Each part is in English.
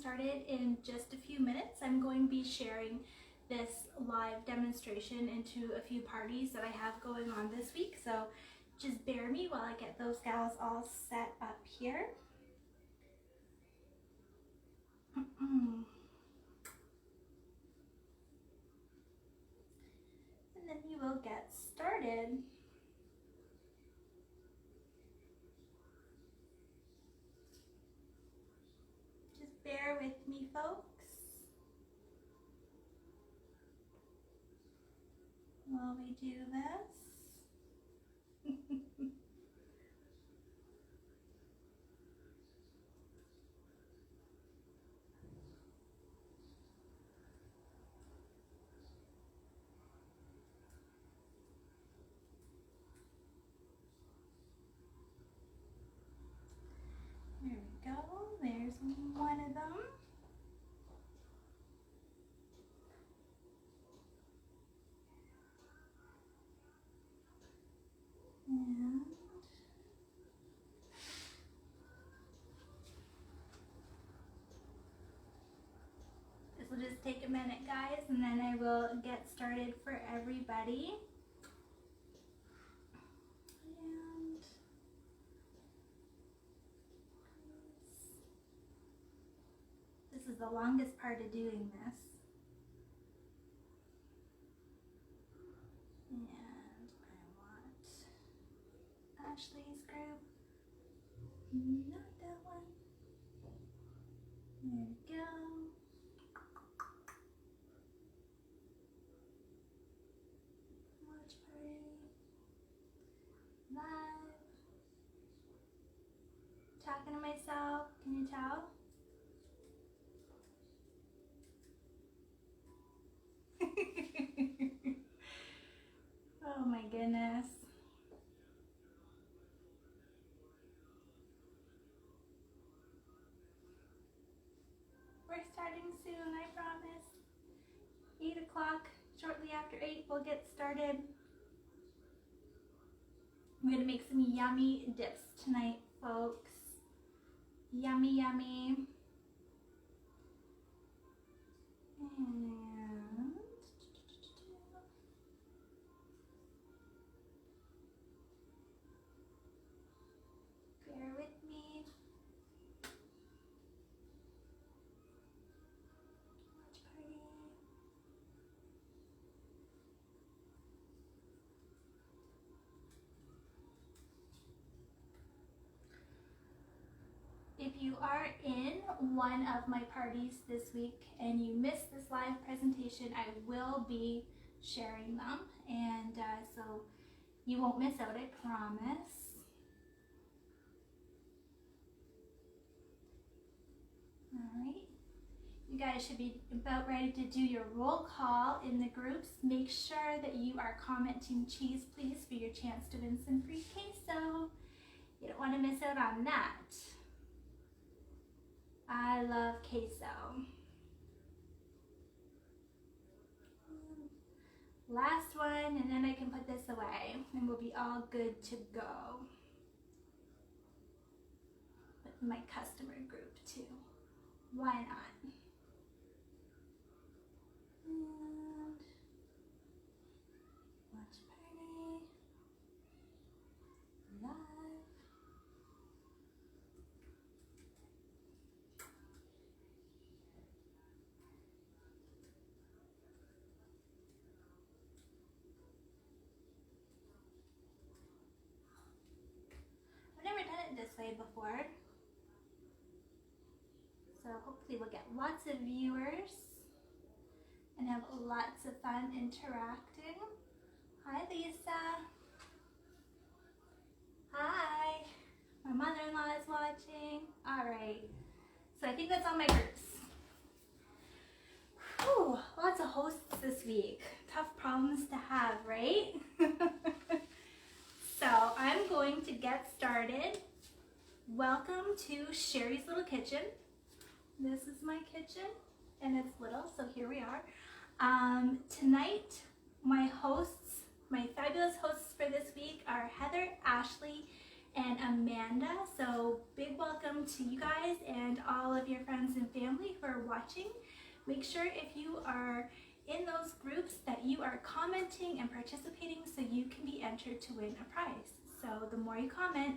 started in just a few minutes. I'm going to be sharing this live demonstration into a few parties that I have going on this week. So just bear me while I get those gals all set up here. And then we will get started. Just bear with me, folks, while we do this. There we go, there's one of them. And this will just take a minute, guys, and then I will get started for everybody. And this is the longest part of doing this. And I want Ashley's group, not that one. There we go. Watch party. Live. Talking to myself, can you tell? Oh my goodness. We're starting soon, I promise. 8 o'clock, shortly after 8, we'll get started. I'm gonna make some yummy dips tonight, folks. Yummy, yummy. And bear with me. Watch party. If you are in one of my parties this week and you missed this live presentation, I will be sharing them, and so you won't miss out, I promise. All right, you guys should be about ready to do your roll call in the groups. Make sure that you are commenting cheese, please, for your chance to win some free queso. You don't want to miss out on that. I love queso. Last one, and then I can put this away, and we'll be all good to go. With my customer group too. Why not? And watch party. Live. This way before, so hopefully we'll get lots of viewers and have lots of fun interacting. Hi Lisa. Hi, my mother-in-law is watching. All right, so I think that's all my groups. Whew, lots of hosts this week. Tough problems to have, right? So I'm going to get started. Welcome to Sherry's Little Kitchen. This is my kitchen, and it's little, so here we are. Tonight, my fabulous hosts for this week are Heather, Ashley, and Amanda. So big welcome to you guys and all of your friends and family who are watching. Make sure if you are in those groups that you are commenting and participating so you can be entered to win a prize. So the more you comment,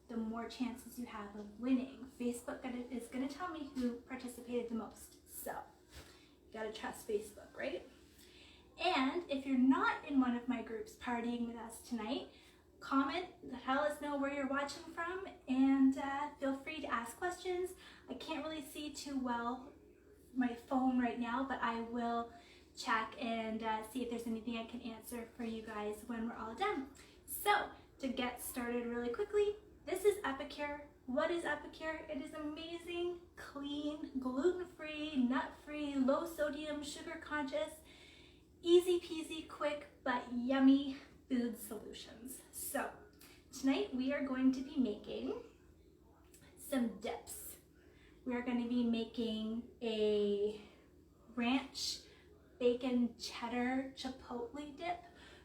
the more chances you have of winning. Facebook is gonna tell me who participated the most. So you gotta trust Facebook, right? And if you're not in one of my groups partying with us tonight, comment, tell us know where you're watching from, and feel free to ask questions. I can't really see too well my phone right now, but I will check and see if there's anything I can answer for you guys when we're all done. So to get started really quickly, this is Epicure. What is Epicure? It is amazing, clean, gluten-free, nut-free, low sodium, sugar conscious, easy peasy, quick, but yummy food solutions. So tonight we are going to be making some dips. We are going to be making a ranch bacon cheddar chipotle dip.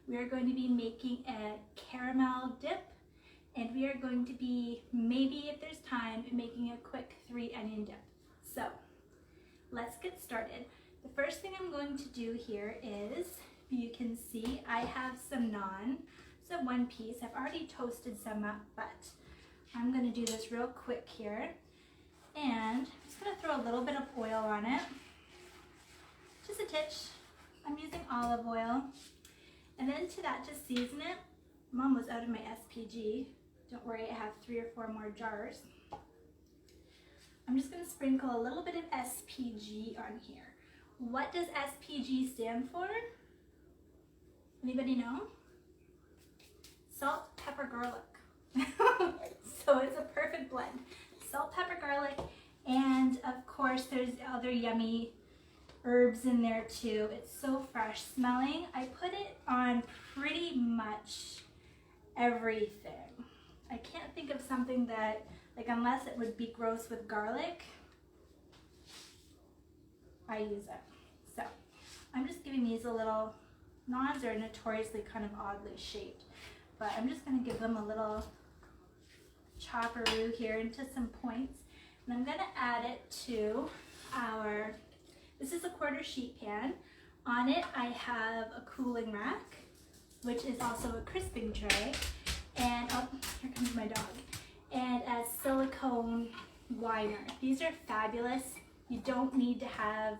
We are going to be making a caramel dip, and we are going to be, maybe if there's time, making a quick 3 onion dip. So let's get started. The first thing I'm going to do here is, you can see I have some naan, so 1 piece. I've already toasted some up, but I'm going to do this real quick here. And I'm just going to throw a little bit of oil on it, just a titch. I'm using olive oil. And then to that, just season it. I'm almost out of my SPG. Don't worry, I have 3 or 4 more jars. I'm just going to sprinkle a little bit of SPG on here. What does SPG stand for? Anybody know? Salt, pepper, garlic. So it's a perfect blend. Salt, pepper, garlic, and of course there's other yummy herbs in there too. It's so fresh smelling. I put it on pretty much everything. I can't think of something that, like, unless it would be gross with garlic, I use it. So I'm just giving these a little, naans are notoriously kind of oddly shaped, but I'm just going to give them a little chopperoo here into some points, and I'm going to add it to our, this is a 1/4 sheet pan. On it I have a cooling rack, which is also a crisping tray, and oh, here comes my dog, and a silicone liner. These are fabulous. You don't need to have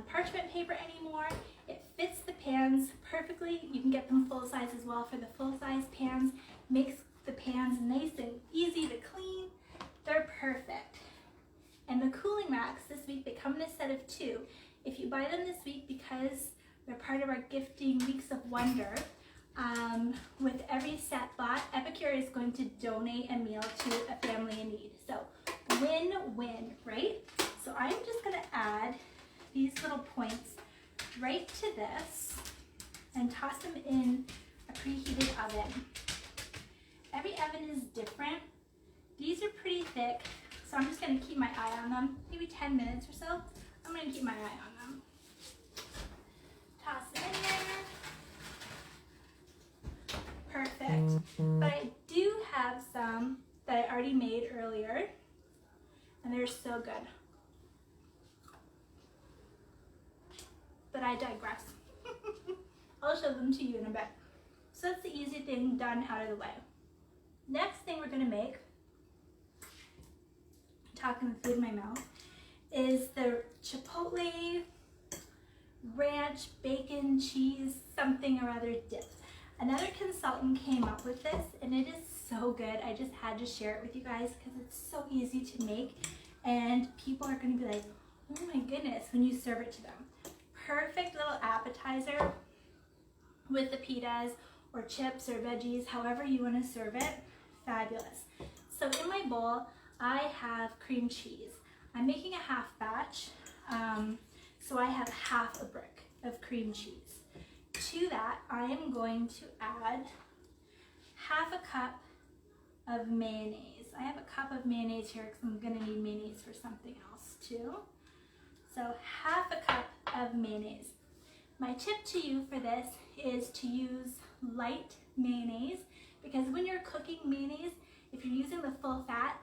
parchment paper anymore. It fits the pans perfectly. You can get them full size as well for the full size pans. Makes the pans nice and easy to clean. They're perfect. And the cooling racks this week, they come in a set of 2. If you buy them this week, because they're part of our gifting Weeks of Wonder, with every set bought, Epicure is going to donate a meal to a family in need. So win-win, right? So I'm just going to add these little points right to this and toss them in a preheated oven. Every oven is different. These are pretty thick, so I'm just going to keep my eye on them. Maybe 10 minutes or so. I'm going to keep my eye on them. Toss them in there. Perfect. But I do have some that I already made earlier, and they're so good. But I digress. I'll show them to you in a bit. So that's the easy thing done out of the way. Next thing we're going to make, talking with food in my mouth, is the chipotle ranch bacon cheese something or other dip. Another consultant came up with this, and it is so good. I just had to share it with you guys because it's so easy to make, and people are going to be like, oh my goodness, when you serve it to them. Perfect little appetizer with the pitas or chips or veggies, however you want to serve it. Fabulous. So in my bowl, I have cream cheese. I'm making a half batch, so I have half a brick of cream cheese. To that, I am going to add half a cup of mayonnaise. I have a cup of mayonnaise here because I'm going to need mayonnaise for something else too. So half a cup of mayonnaise. My tip to you for this is to use light mayonnaise, because when you're cooking mayonnaise, If you're using the full fat,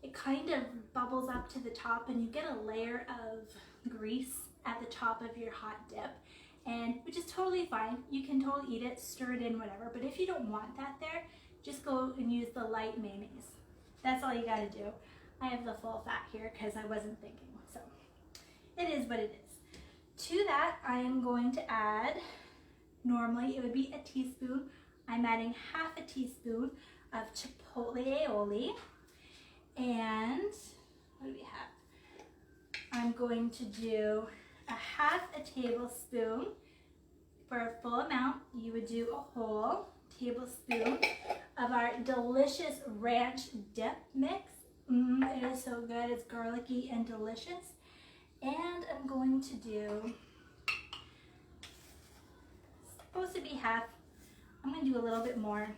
it kind of bubbles up to the top and you get a layer of grease at the top of your hot dip, and which is totally fine. You can totally eat it, stir it in, whatever. But if you don't want that there, just go and use the light mayonnaise. That's all you gotta do. I have the full fat here because I wasn't thinking, so it is what it is. To that, I am going to add, normally it would be a teaspoon. I'm adding half a teaspoon of chipotle aioli. And what do we have? I'm going to do a half a tablespoon. For a full amount, you would do a whole tablespoon of our delicious ranch dip mix. It is so good. It's garlicky and delicious. And I'm going to do, supposed to be half. I'm going to do a little bit more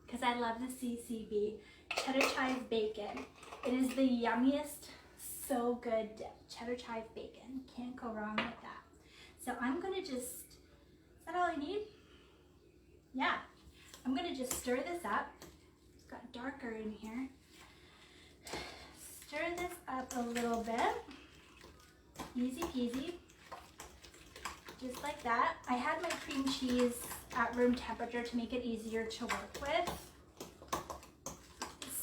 because I love the CCB. Cheddar chive bacon. It is the yummiest, so good dip. Cheddar chive bacon. Can't go wrong with that. So I'm going to just, is that all I need? Yeah. I'm going to just stir this up. It's got darker in here. Stir this up a little bit. Easy peasy. Just like that. I had my cream cheese at room temperature to make it easier to work with.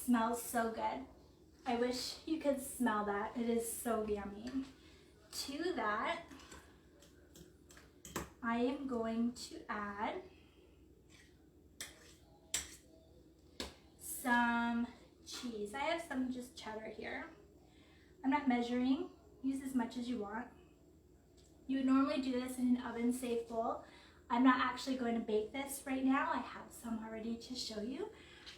Smells so good. I wish you could smell that. It is so yummy. To that, I am going to add some cheese. I have some just cheddar here. I'm not measuring. Use as much as you want. You would normally do this in an oven safe bowl. I'm not actually going to bake this right now. I have some already to show you.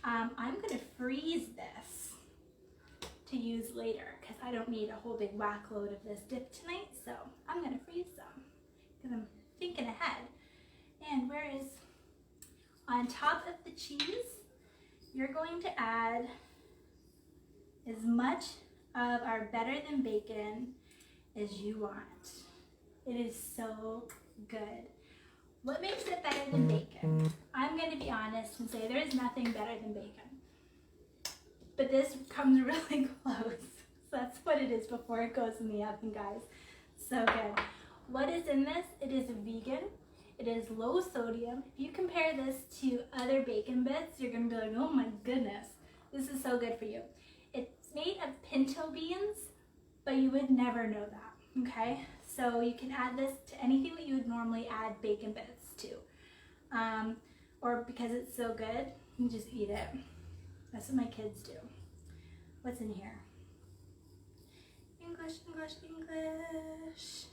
I'm going to freeze this to use later because I don't need a whole big whack load of this dip tonight. So I'm going to freeze some because I'm thinking ahead. And where is, on top of the cheese, you're going to add as much of our better than bacon as you want. It is so good. What makes it better than bacon? I'm going to be honest and say there is nothing better than bacon. But this comes really close. So that's what it is before it goes in the oven, guys. So good. What is in this? It is vegan. It is low sodium. If you compare this to other bacon bits, you're going to be like, oh my goodness, this is so good for you. It's made of pinto beans, but you would never know that, okay? So you can add this to anything that you would normally add bacon bits to. Or because it's so good, you just eat it. That's what my kids do. What's in here? English, English, English.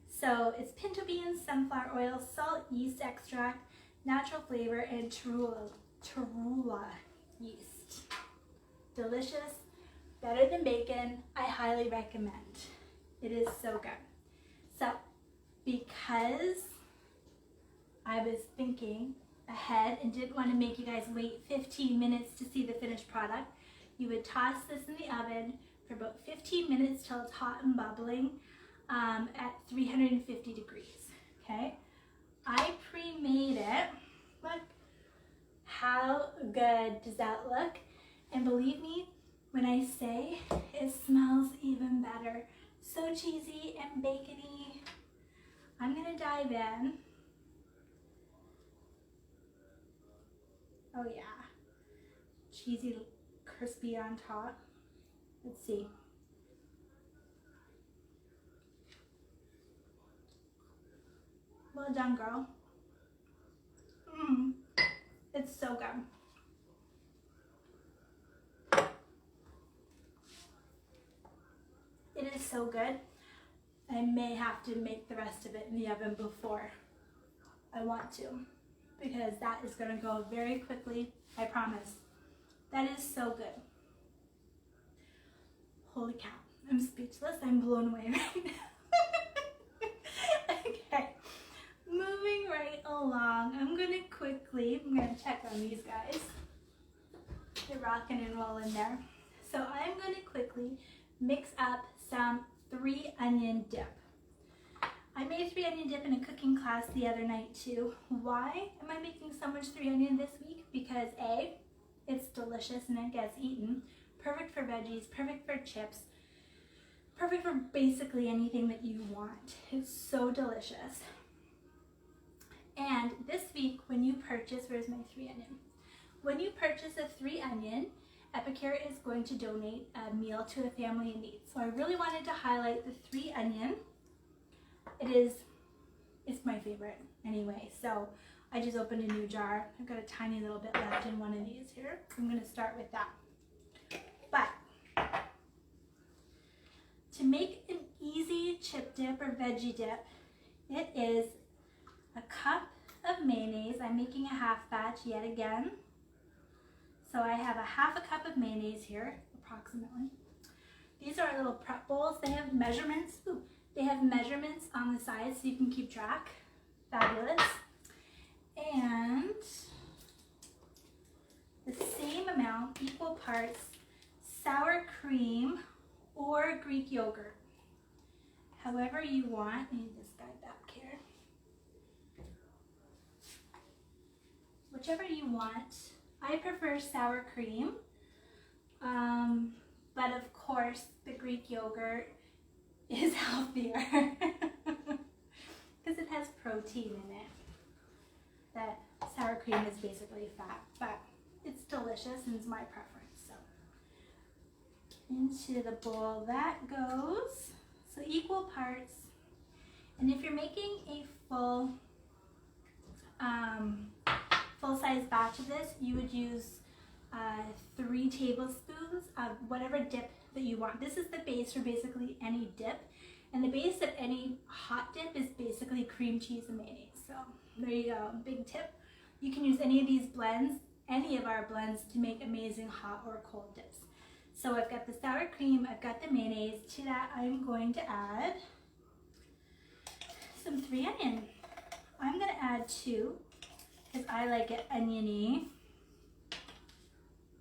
So it's pinto beans, sunflower oil, salt, yeast extract, natural flavor, and torula yeast. Delicious, better than bacon. I highly recommend. It is so good. So, because I was thinking ahead and didn't want to make you guys wait 15 minutes to see the finished product, you would toss this in the oven for about 15 minutes till it's hot and bubbling at 350 degrees, okay? I pre-made it. Look, how good does that look? And believe me, when I say it smells even better. So cheesy and bacony. I'm gonna dive in. Oh yeah, cheesy, crispy on top. Let's see. Well done, girl. It's so good. It is so good. I may have to make the rest of it in the oven before I want to, because that is going to go very quickly, I promise. That is so good. Holy cow, I'm speechless. I'm blown away right now. Okay, moving right along. I'm going to check on these guys. They're rocking and rolling there. So I'm going to quickly mix up some 3-onion dip. I made 3-onion dip in a cooking class the other night too. Why am I making so much 3-onion this week? Because A, It's delicious and it gets eaten. Perfect for veggies, perfect for chips, perfect for basically anything that you want. It's so delicious. And this week when you purchase, where's my 3 onion? When you purchase a 3 onion, Epicure is going to donate a meal to a family in need. So I really wanted to highlight the 3 onion. It's my favorite anyway. So I just opened a new jar. I've got a tiny little bit left in one of these here. I'm going to start with that. But to make an easy chip dip or veggie dip, it is a cup of mayonnaise. I'm making a half batch yet again. So I have a half a cup of mayonnaise here, approximately. These are little prep bowls. They have measurements. Ooh, they have measurements on the sides so you can keep track. Fabulous. And the same amount, equal parts, sour cream or Greek yogurt. However you want. I need this guy back here. Whichever you want. I prefer sour cream, but of course the Greek yogurt is healthier because it has protein in it. That sour cream is basically fat, but it's delicious and it's my preference. So into the bowl that goes. So equal parts. And if you're making a full-size batch of this, you would use 3 tablespoons of whatever dip that you want. This is the base for basically any dip, and the base of any hot dip is basically cream cheese and mayonnaise. So there you go, big tip. You can use any of these blends, any of our blends, to make amazing hot or cold dips. So I've got the sour cream, I've got the mayonnaise. To that I'm going to add some 3 onion. I'm going to add 2 because I like it oniony.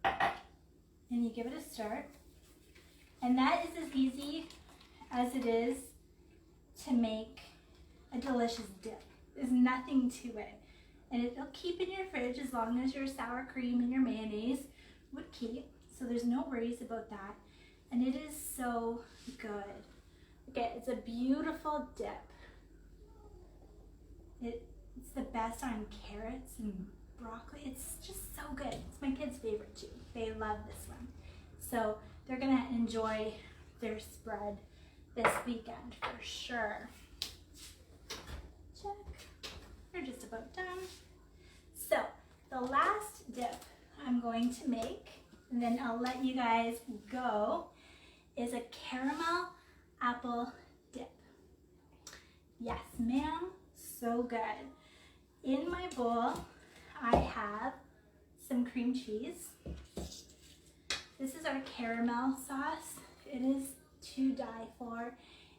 And you give it a stir. And that is as easy as it is to make a delicious dip. There's nothing to it. And it'll keep in your fridge as long as your sour cream and your mayonnaise would keep. So there's no worries about that. And it is so good. Okay, it's a beautiful dip. It's the best on carrots and broccoli. It's just so good. It's my kids' favorite too. They love this one. So they're gonna enjoy their spread this weekend for sure. Check. We're just about done. So the last dip I'm going to make, and then I'll let you guys go, is a caramel apple dip. Yes, ma'am, so good. In my bowl, I have some cream cheese. This is our caramel sauce. It is to die for.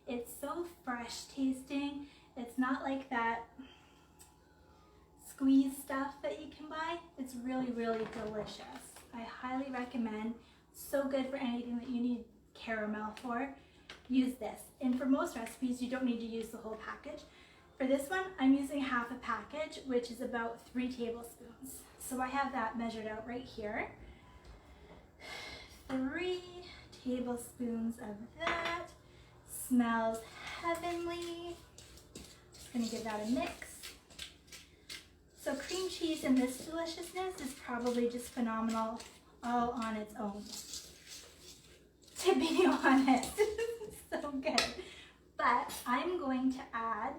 It's so fresh tasting. It's not like that squeeze stuff that you can buy. It's really, really delicious. I highly recommend. So good for anything that you need caramel for. Use this. And for most recipes, you don't need to use the whole package. For this one, I'm using half a package, which is about 3 tablespoons. So I have that measured out right here. 3 tablespoons of that. Smells heavenly. Just gonna give that a mix. So cream cheese and this deliciousness is probably just phenomenal all on its own. To be honest, so good. But I'm going to add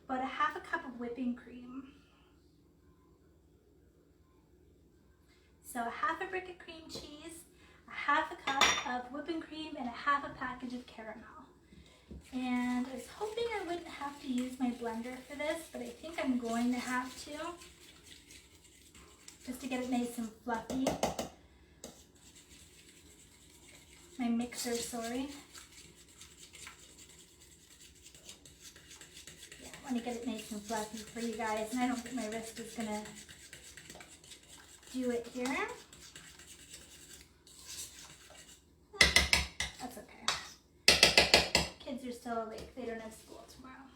about a half a cup of whipping cream. So a half a brick of cream cheese, a half a cup of whipping cream, and a half a package of caramel. And I was hoping I wouldn't have to use my blender for this, but I think I'm going to have to, just to get it nice and fluffy. My mixer, sorry. Yeah, I want to get it nice and fluffy for you guys, and I don't think my wrist is going to do it here. That's okay. Kids are still awake. They don't have school tomorrow.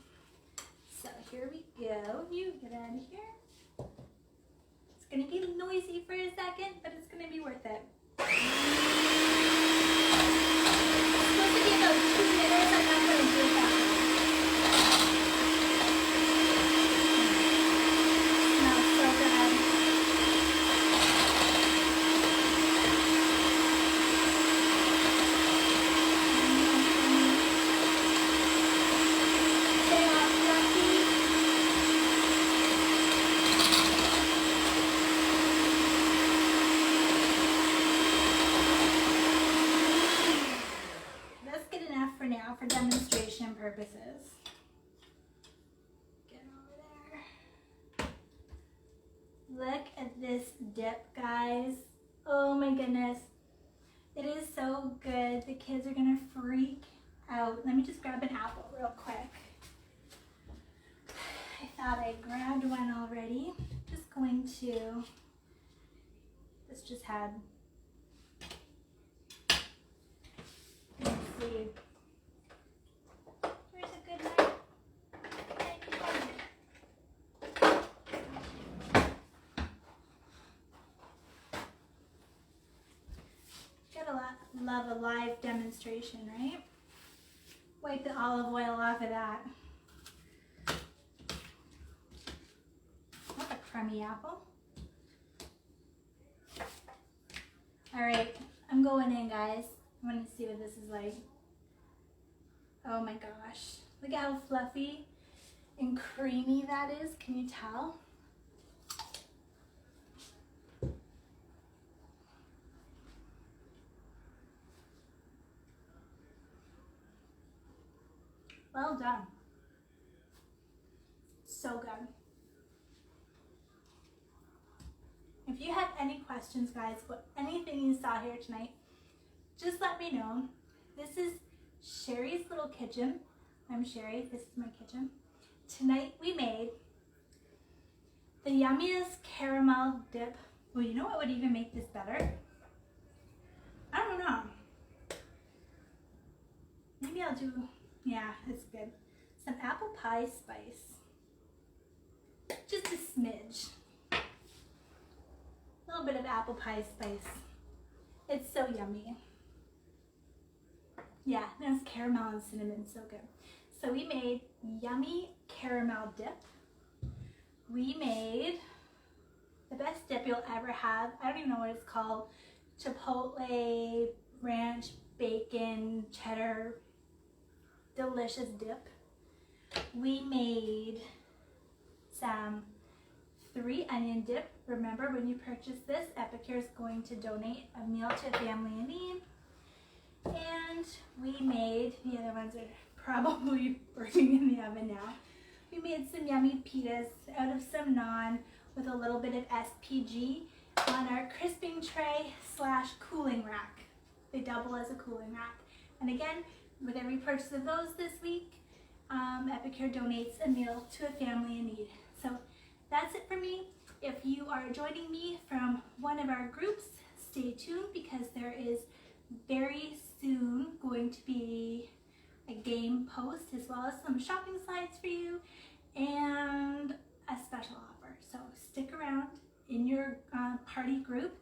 So here we go. You get out of here. It's gonna be noisy for a second, but it's gonna be worth it. It's supposed to be about 2 minutes. I'm not gonna do it that way. Smells so good. Stay off, Dippy. That's good enough for now for demonstration purposes. Get over there. Look at this dip, guys. Oh my goodness. It is so good. The kids are gonna freak out. Let me just grab an apple real quick. I thought I grabbed one already. Just going to, this just had, let's see. Where's a good knife? Gotta love a live demonstration, right? Wipe the olive oil off of that. That's a crummy apple. All right, I'm going in, guys. I want to see what this is like. Oh my gosh. Look at how fluffy and creamy that is. Can you tell? Well done. So good. If you have any questions, guys, about anything you saw here tonight, just let me know. This is Sherry's little kitchen. I'm Sherry. This is my kitchen. Tonight we made the yummiest caramel dip. Well, you know what would even make this better? I don't know. Maybe I'll do, yeah, it's good. Some apple pie spice. Just a smidge. A little bit of apple pie spice. It's so yummy. Yeah, there's caramel and cinnamon, so good. So we made yummy caramel dip. We made the best dip you'll ever have. I don't even know what it's called. Chipotle, ranch, bacon, cheddar, delicious dip. We made some 3 onion dip. Remember, when you purchase this, Epicure is going to donate a meal to a family in need. And we made, the other ones are probably burning in the oven now. We made some yummy pitas out of some naan with a little bit of SPG on our crisping tray / cooling rack. They double as a cooling rack. And again, with every purchase of those this week, Epicure donates a meal to a family in need. So that's it for me. If you are joining me from one of our groups, stay tuned because there is very soon going to be a game post as well as some shopping slides for you and a special offer. So stick around in your party group.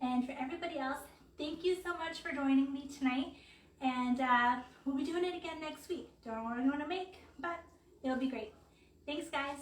And for everybody else, thank you so much for joining me tonight. And we'll be doing it again next week. Don't know what I'm going to make, but it'll be great. Thanks, guys.